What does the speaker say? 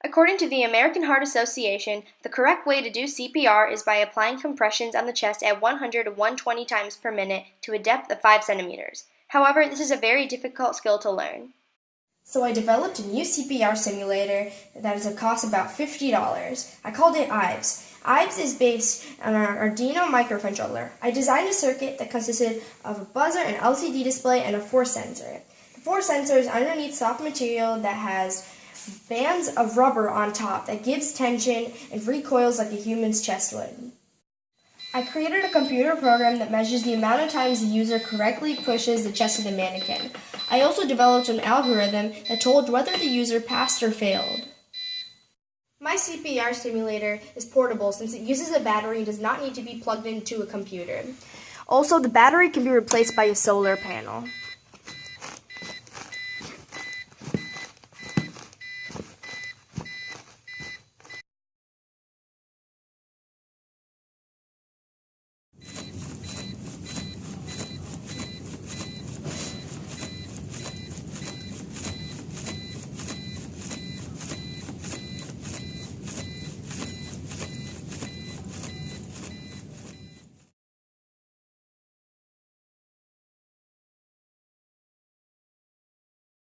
According to the American Heart Association, the correct way to do CPR is by applying compressions on the chest at 100 to 120 times per minute to a depth of 5 centimeters. However, this is a very difficult skill to learn. So I developed a new CPR simulator that is a cost about $50. I called it IVES. IVES is based on an Arduino microcontroller. I designed a circuit that consisted of a buzzer, an LCD display, and a force sensor. The force sensor is underneath soft material that has bands of rubber on top that gives tension and recoils like a human's chest would. I created a computer program that measures the amount of times the user correctly pushes the chest of the mannequin. I also developed an algorithm that told whether the user passed or failed. My CPR simulator is portable since it uses a battery and does not need to be plugged into a computer. Also, the battery can be replaced by a solar panel.